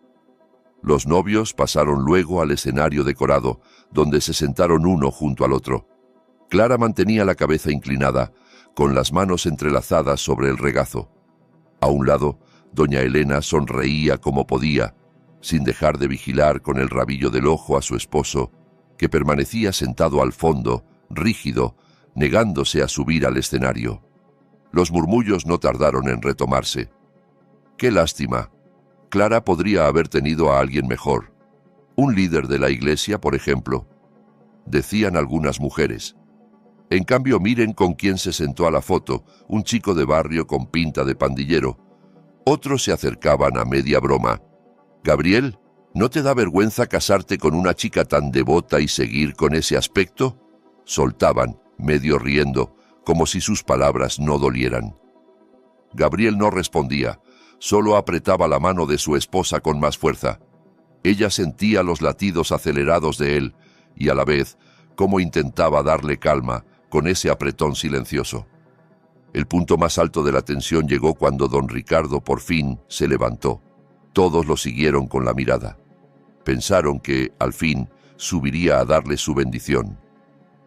Los novios pasaron luego al escenario decorado, donde se sentaron uno junto al otro. Clara mantenía la cabeza inclinada, con las manos entrelazadas sobre el regazo. A un lado, doña Elena sonreía como podía, sin dejar de vigilar con el rabillo del ojo a su esposo, que permanecía sentado al fondo, rígido, negándose a subir al escenario. Los murmullos no tardaron en retomarse. «Qué lástima. Clara podría haber tenido a alguien mejor. Un líder de la iglesia, por ejemplo», decían algunas mujeres. «En cambio, miren con quién se sentó a la foto, un chico de barrio con pinta de pandillero». Otros se acercaban a media broma. «Gabriel, ¿no te da vergüenza casarte con una chica tan devota y seguir con ese aspecto?», soltaban, medio riendo, como si sus palabras no dolieran. Gabriel no respondía, solo apretaba la mano de su esposa con más fuerza. Ella sentía los latidos acelerados de él y a la vez cómo intentaba darle calma con ese apretón silencioso. El punto más alto de la tensión llegó cuando don Ricardo por fin se levantó. Todos lo siguieron con la mirada. Pensaron que, al fin, subiría a darle su bendición.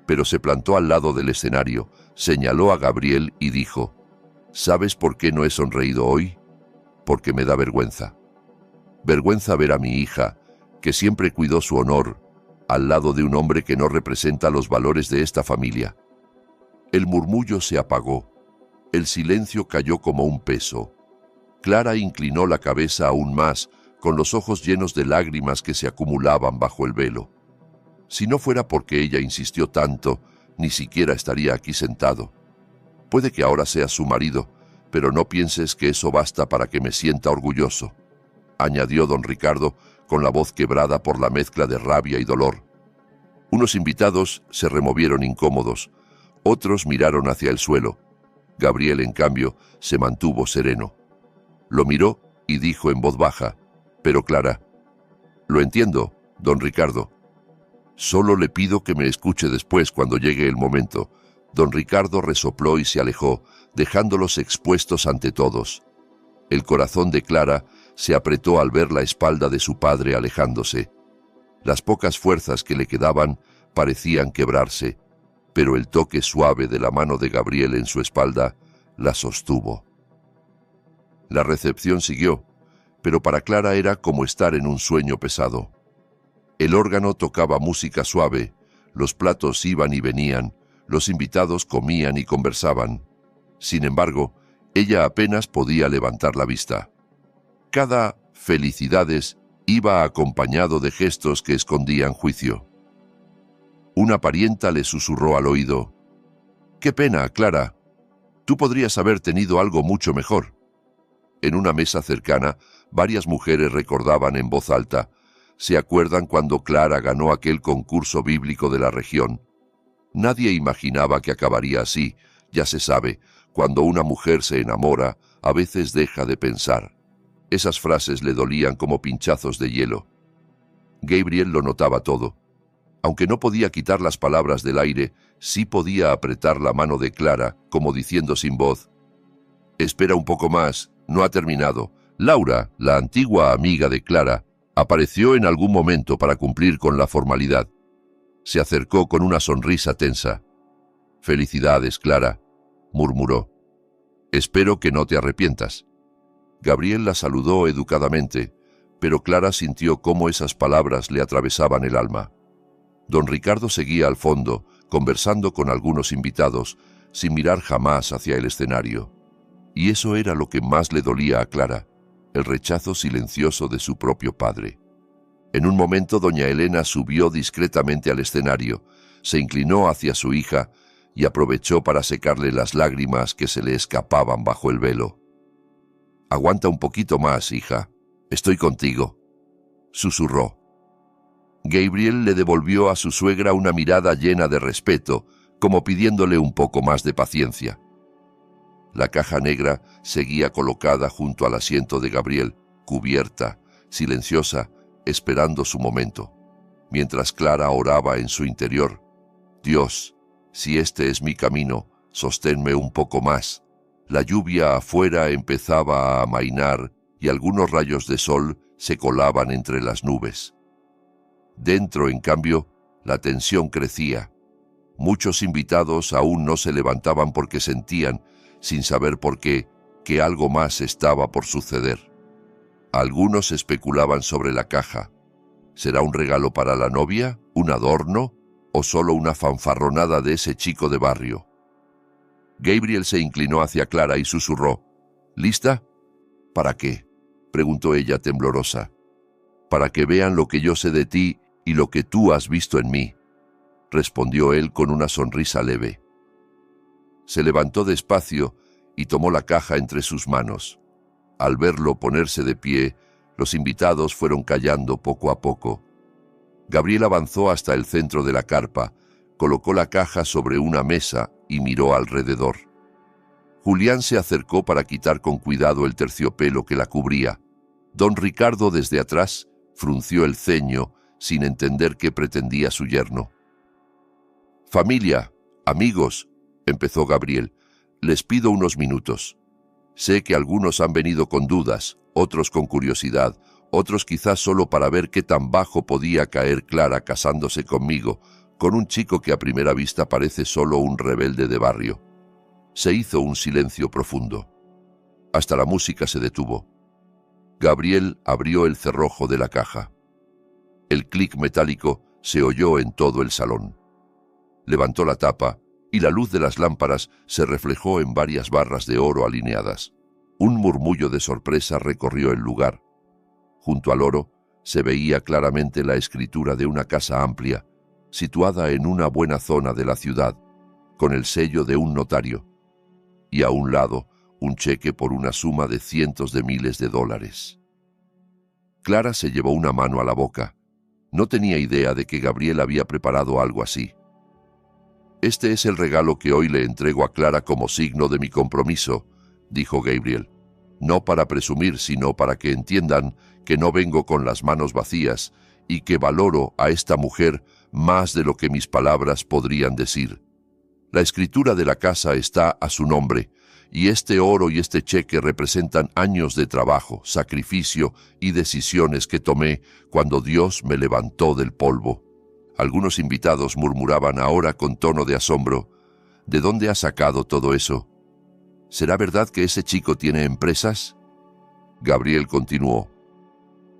Pero se plantó al lado del escenario, señaló a Gabriel y dijo: «¿Sabes por qué no he sonreído hoy? Porque me da vergüenza. Vergüenza ver a mi hija, que siempre cuidó su honor, al lado de un hombre que no representa los valores de esta familia». El murmullo se apagó. El silencio cayó como un peso. Clara inclinó la cabeza aún más, con los ojos llenos de lágrimas que se acumulaban bajo el velo. Si no fuera porque ella insistió tanto, ni siquiera estaría aquí sentado. Puede que ahora sea su marido, pero no pienses que eso basta para que me sienta orgulloso», añadió don Ricardo con la voz quebrada por la mezcla de rabia y dolor. Unos invitados se removieron incómodos, otros miraron hacia el suelo. Gabriel, en cambio, se mantuvo sereno. Lo miró y dijo en voz baja, pero clara: «Lo entiendo, don Ricardo. Solo le pido que me escuche después cuando llegue el momento». Don Ricardo resopló y se alejó, dejándolos expuestos ante todos. El corazón de Clara se apretó al ver la espalda de su padre alejándose. Las pocas fuerzas que le quedaban parecían quebrarse, pero el toque suave de la mano de Gabriel en su espalda la sostuvo. La recepción siguió, pero para Clara era como estar en un sueño pesado. El órgano tocaba música suave, los platos iban y venían, los invitados comían y conversaban. Sin embargo, ella apenas podía levantar la vista. Cada «felicidades» iba acompañado de gestos que escondían juicio. Una parienta le susurró al oído: «Qué pena, Clara. Tú podrías haber tenido algo mucho mejor». En una mesa cercana, varias mujeres recordaban en voz alta: «¿Se acuerdan cuando Clara ganó aquel concurso bíblico de la región? Nadie imaginaba que acabaría así. Ya se sabe, cuando una mujer se enamora, a veces deja de pensar». Esas frases le dolían como pinchazos de hielo. Gabriel lo notaba todo. Aunque no podía quitar las palabras del aire, sí podía apretar la mano de Clara, como diciendo sin voz: «Espera un poco más, no ha terminado». Laura, la antigua amiga de Clara, apareció en algún momento para cumplir con la formalidad. Se acercó con una sonrisa tensa. «Felicidades, Clara», murmuró. «Espero que no te arrepientas». Gabriel la saludó educadamente, pero Clara sintió cómo esas palabras le atravesaban el alma. Don Ricardo seguía al fondo, conversando con algunos invitados, sin mirar jamás hacia el escenario. Y eso era lo que más le dolía a Clara, el rechazo silencioso de su propio padre. En un momento doña Elena subió discretamente al escenario, se inclinó hacia su hija y aprovechó para secarle las lágrimas que se le escapaban bajo el velo. «Aguanta un poquito más, hija. Estoy contigo», susurró. Gabriel le devolvió a su suegra una mirada llena de respeto, como pidiéndole un poco más de paciencia. La caja negra seguía colocada junto al asiento de Gabriel, cubierta, silenciosa, esperando su momento, mientras Clara oraba en su interior: «Dios, si este es mi camino, sosténme un poco más». La lluvia afuera empezaba a amainar y algunos rayos de sol se colaban entre las nubes. Dentro, en cambio, la tensión crecía. Muchos invitados aún no se levantaban porque sentían, sin saber por qué, que algo más estaba por suceder. Algunos especulaban sobre la caja. ¿Será un regalo para la novia? ¿Un adorno? ¿O solo una fanfarronada de ese chico de barrio? Gabriel se inclinó hacia Clara y susurró: «¿Lista?» «¿Para qué?», preguntó ella temblorosa. «Para que vean lo que yo sé de ti y lo que tú has visto en mí», respondió él con una sonrisa leve. Se levantó despacio y tomó la caja entre sus manos. Al verlo ponerse de pie, los invitados fueron callando poco a poco. Gabriel avanzó hasta el centro de la carpa, colocó la caja sobre una mesa y miró alrededor. Julián se acercó para quitar con cuidado el terciopelo que la cubría. Don Ricardo, desde atrás, frunció el ceño, sin entender qué pretendía su yerno. «Familia, amigos», empezó Gabriel, «les pido unos minutos. Sé que algunos han venido con dudas, otros con curiosidad, otros quizás solo para ver qué tan bajo podía caer Clara casándose conmigo, con un chico que a primera vista parece solo un rebelde de barrio». Se hizo un silencio profundo. Hasta la música se detuvo. Gabriel abrió el cerrojo de la caja. El clic metálico se oyó en todo el salón. Levantó la tapa y la luz de las lámparas se reflejó en varias barras de oro alineadas. Un murmullo de sorpresa recorrió el lugar. Junto al oro se veía claramente la escritura de una casa amplia, situada en una buena zona de la ciudad, con el sello de un notario. Y a un lado, un cheque por una suma de cientos de miles de dólares. Clara se llevó una mano a la boca. No tenía idea de que Gabriel había preparado algo así. «Este es el regalo que hoy le entrego a Clara como signo de mi compromiso», dijo Gabriel. «No para presumir, sino para que entiendan que no vengo con las manos vacías y que valoro a esta mujer más de lo que mis palabras podrían decir. La escritura de la casa está a su nombre, y este oro y este cheque representan años de trabajo, sacrificio y decisiones que tomé cuando Dios me levantó del polvo». Algunos invitados murmuraban ahora con tono de asombro: «¿De dónde ha sacado todo eso? ¿Será verdad que ese chico tiene empresas?». Gabriel continuó: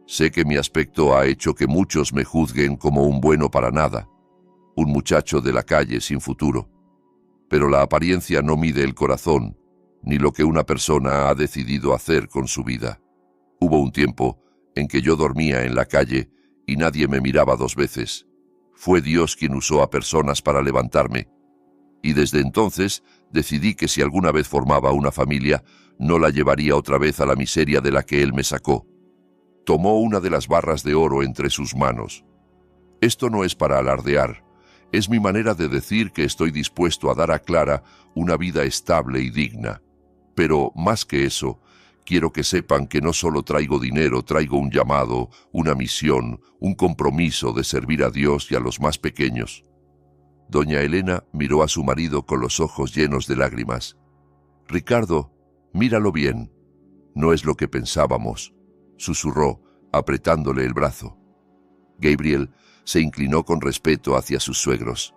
«Sé que mi aspecto ha hecho que muchos me juzguen como un bueno para nada, un muchacho de la calle sin futuro. Pero la apariencia no mide el corazón, ni lo que una persona ha decidido hacer con su vida. Hubo un tiempo en que yo dormía en la calle y nadie me miraba dos veces. Fue Dios quien usó a personas para levantarme, y desde entonces decidí que si alguna vez formaba una familia, no la llevaría otra vez a la miseria de la que Él me sacó». Tomó una de las barras de oro entre sus manos. «Esto no es para alardear. Es mi manera de decir que estoy dispuesto a dar a Clara una vida estable y digna. Pero, más que eso, quiero que sepan que no solo traigo dinero, traigo un llamado, una misión, un compromiso de servir a Dios y a los más pequeños». Doña Elena miró a su marido con los ojos llenos de lágrimas. «Ricardo, míralo bien. No es lo que pensábamos», susurró, apretándole el brazo. Gabriel se inclinó con respeto hacia sus suegros.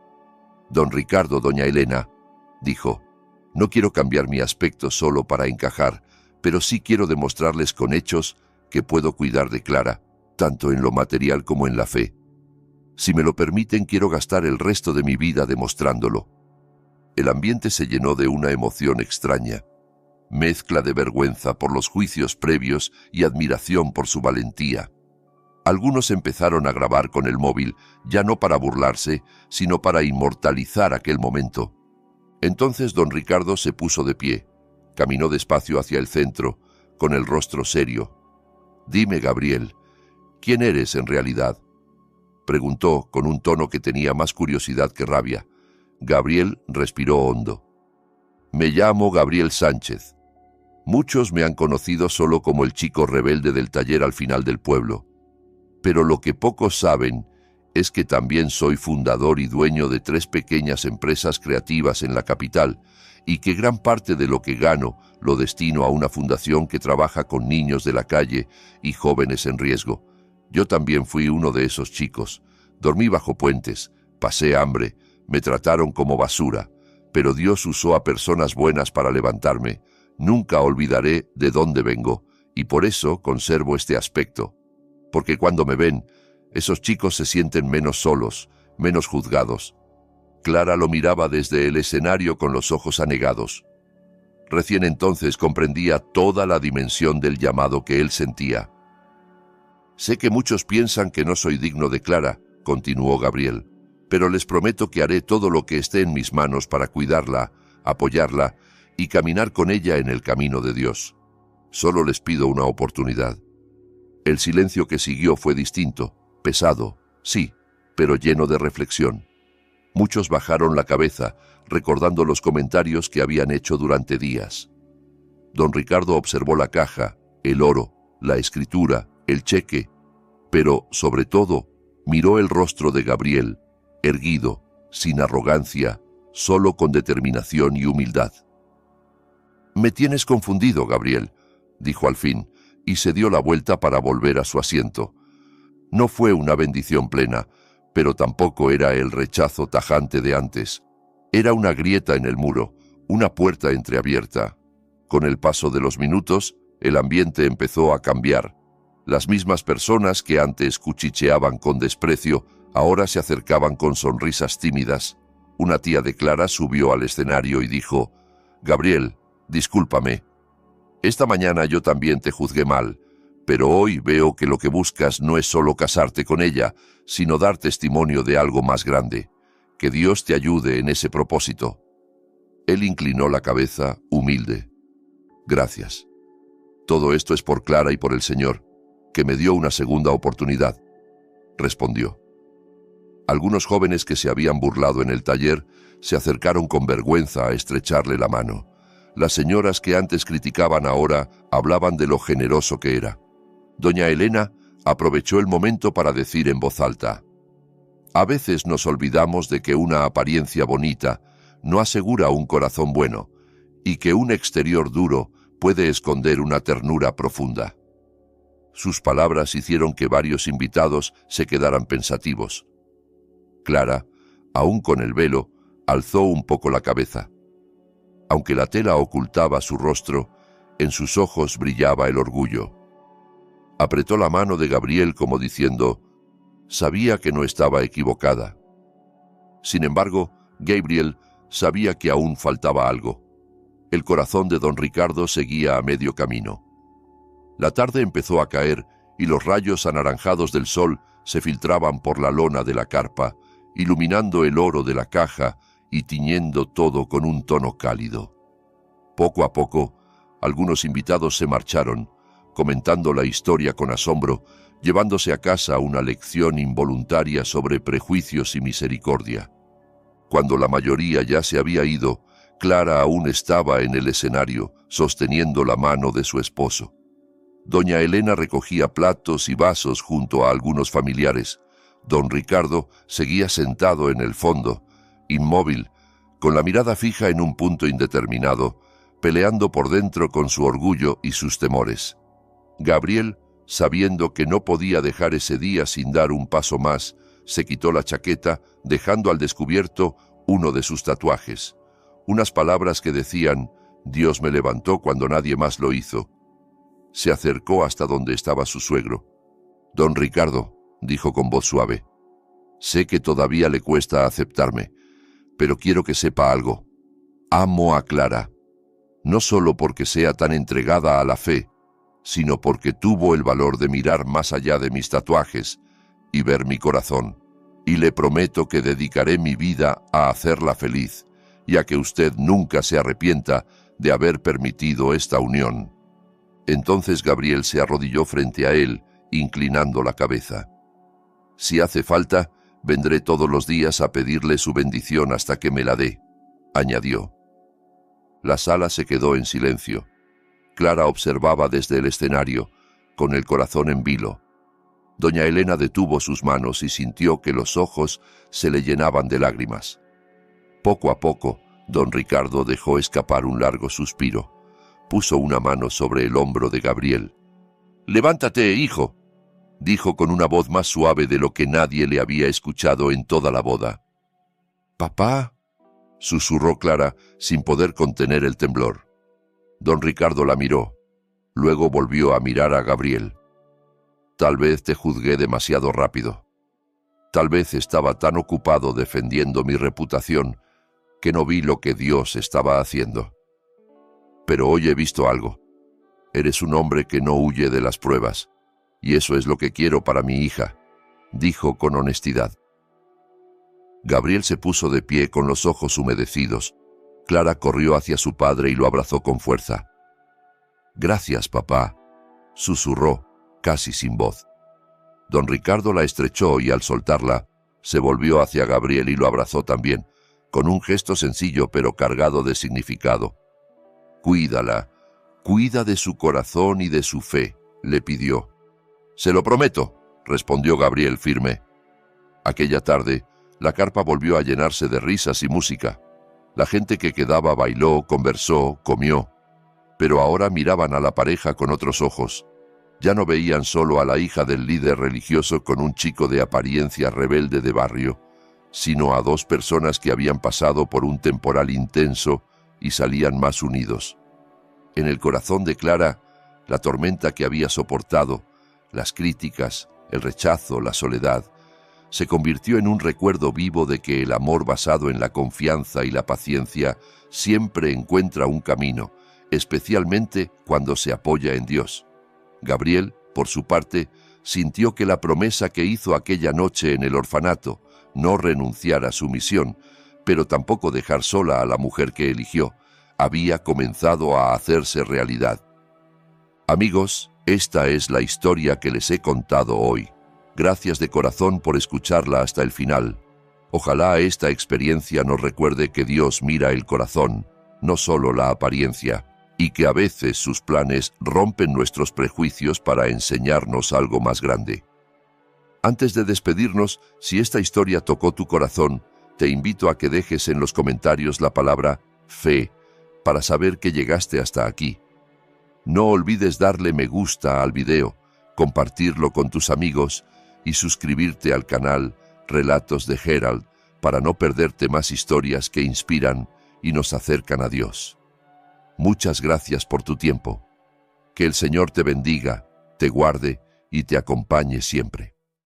«Don Ricardo, doña Elena», dijo, «no quiero cambiar mi aspecto solo para encajar, pero sí quiero demostrarles con hechos que puedo cuidar de Clara, tanto en lo material como en la fe. Si me lo permiten, quiero gastar el resto de mi vida demostrándolo». El ambiente se llenó de una emoción extraña, mezcla de vergüenza por los juicios previos y admiración por su valentía. Algunos empezaron a grabar con el móvil, ya no para burlarse, sino para inmortalizar aquel momento. Entonces don Ricardo se puso de pie, caminó despacio hacia el centro, con el rostro serio. «Dime, Gabriel, ¿quién eres en realidad?», preguntó con un tono que tenía más curiosidad que rabia. Gabriel respiró hondo. «Me llamo Gabriel Sánchez. Muchos me han conocido solo como el chico rebelde del taller al final del pueblo. Pero lo que pocos saben es que también soy fundador y dueño de 3 pequeñas empresas creativas en la capital, y que gran parte de lo que gano lo destino a una fundación que trabaja con niños de la calle y jóvenes en riesgo. Yo también fui uno de esos chicos. Dormí bajo puentes, pasé hambre, me trataron como basura, pero Dios usó a personas buenas para levantarme. Nunca olvidaré de dónde vengo, y por eso conservo este aspecto. Porque cuando me ven, esos chicos se sienten menos solos, menos juzgados». Clara lo miraba desde el escenario con los ojos anegados. Recién entonces comprendía toda la dimensión del llamado que él sentía. «Sé que muchos piensan que no soy digno de Clara», continuó Gabriel, «pero les prometo que haré todo lo que esté en mis manos para cuidarla, apoyarla y caminar con ella en el camino de Dios. Solo les pido una oportunidad». El silencio que siguió fue distinto, pesado, sí, pero lleno de reflexión. Muchos bajaron la cabeza, recordando los comentarios que habían hecho durante días. Don Ricardo observó la caja, el oro, la escritura, el cheque, pero, sobre todo, miró el rostro de Gabriel, erguido, sin arrogancia, solo con determinación y humildad. «Me tienes confundido, Gabriel», dijo al fin, y se dio la vuelta para volver a su asiento. No fue una bendición plena, pero tampoco era el rechazo tajante de antes. Era una grieta en el muro, una puerta entreabierta. Con el paso de los minutos, el ambiente empezó a cambiar. Las mismas personas que antes cuchicheaban con desprecio, ahora se acercaban con sonrisas tímidas. Una tía de Clara subió al escenario y dijo: «Gabriel, discúlpame. Esta mañana yo también te juzgué mal, pero hoy veo que lo que buscas no es solo casarte con ella, sino dar testimonio de algo más grande. Que Dios te ayude en ese propósito». Él inclinó la cabeza, humilde. Gracias. Todo esto es por Clara y por el Señor, que me dio una segunda oportunidad, respondió. Algunos jóvenes que se habían burlado en el taller se acercaron con vergüenza a estrecharle la mano. Las señoras que antes criticaban ahora hablaban de lo generoso que era. Doña Elena aprovechó el momento para decir en voz alta: a veces nos olvidamos de que una apariencia bonita no asegura un corazón bueno y que un exterior duro puede esconder una ternura profunda. Sus palabras hicieron que varios invitados se quedaran pensativos. Clara, aún con el velo, alzó un poco la cabeza. Aunque la tela ocultaba su rostro, en sus ojos brillaba el orgullo. Apretó la mano de Gabriel como diciendo: sabía que no estaba equivocada. Sin embargo, Gabriel sabía que aún faltaba algo. El corazón de don Ricardo seguía a medio camino. La tarde empezó a caer y los rayos anaranjados del sol se filtraban por la lona de la carpa, iluminando el oro de la caja y tiñendo todo con un tono cálido. Poco a poco, algunos invitados se marcharon, comentando la historia con asombro, llevándose a casa una lección involuntaria sobre prejuicios y misericordia. Cuando la mayoría ya se había ido, Clara aún estaba en el escenario, sosteniendo la mano de su esposo. Doña Elena recogía platos y vasos junto a algunos familiares. Don Ricardo seguía sentado en el fondo, inmóvil, con la mirada fija en un punto indeterminado, peleando por dentro con su orgullo y sus temores. Gabriel, sabiendo que no podía dejar ese día sin dar un paso más, se quitó la chaqueta, dejando al descubierto uno de sus tatuajes. Unas palabras que decían: Dios me levantó cuando nadie más lo hizo. Se acercó hasta donde estaba su suegro. Don Ricardo, dijo con voz suave, sé que todavía le cuesta aceptarme, pero quiero que sepa algo. Amo a Clara, no solo porque sea tan entregada a la fe, sino porque tuvo el valor de mirar más allá de mis tatuajes y ver mi corazón, y le prometo que dedicaré mi vida a hacerla feliz, y a que usted nunca se arrepienta de haber permitido esta unión. Entonces Gabriel se arrodilló frente a él, inclinando la cabeza. Si hace falta, vendré todos los días a pedirle su bendición hasta que me la dé, añadió. La sala se quedó en silencio. Clara observaba desde el escenario, con el corazón en vilo. Doña Elena detuvo sus manos y sintió que los ojos se le llenaban de lágrimas. Poco a poco, don Ricardo dejó escapar un largo suspiro. Puso una mano sobre el hombro de Gabriel. «Levántate, hijo», dijo con una voz más suave de lo que nadie le había escuchado en toda la boda. «Papá», susurró Clara sin poder contener el temblor. Don Ricardo la miró. Luego volvió a mirar a Gabriel. «Tal vez te juzgué demasiado rápido. Tal vez estaba tan ocupado defendiendo mi reputación que no vi lo que Dios estaba haciendo. Pero hoy he visto algo. Eres un hombre que no huye de las pruebas, y eso es lo que quiero para mi hija», dijo con honestidad. Gabriel se puso de pie con los ojos humedecidos. Clara corrió hacia su padre y lo abrazó con fuerza. «Gracias, papá», susurró, casi sin voz. Don Ricardo la estrechó y al soltarla, se volvió hacia Gabriel y lo abrazó también, con un gesto sencillo pero cargado de significado. «Cuídala, cuida de su corazón y de su fe», le pidió. «Se lo prometo», respondió Gabriel firme. Aquella tarde, la carpa volvió a llenarse de risas y música. La gente que quedaba bailó, conversó, comió. Pero ahora miraban a la pareja con otros ojos. Ya no veían solo a la hija del líder religioso con un chico de apariencia rebelde de barrio, sino a dos personas que habían pasado por un temporal intenso y salían más unidos. En el corazón de Clara, la tormenta que había soportado, las críticas, el rechazo, la soledad, se convirtió en un recuerdo vivo de que el amor basado en la confianza y la paciencia siempre encuentra un camino, especialmente cuando se apoya en Dios. Gabriel, por su parte, sintió que la promesa que hizo aquella noche en el orfanato, no renunciar a su misión, pero tampoco dejar sola a la mujer que eligió, había comenzado a hacerse realidad. Amigos, esta es la historia que les he contado hoy. Gracias de corazón por escucharla hasta el final. Ojalá esta experiencia nos recuerde que Dios mira el corazón, no solo la apariencia, y que a veces sus planes rompen nuestros prejuicios para enseñarnos algo más grande. Antes de despedirnos, si esta historia tocó tu corazón, te invito a que dejes en los comentarios la palabra fe para saber que llegaste hasta aquí. No olvides darle me gusta al video, compartirlo con tus amigos y suscribirte al canal Relatos de Gerald para no perderte más historias que inspiran y nos acercan a Dios. Muchas gracias por tu tiempo. Que el Señor te bendiga, te guarde y te acompañe siempre.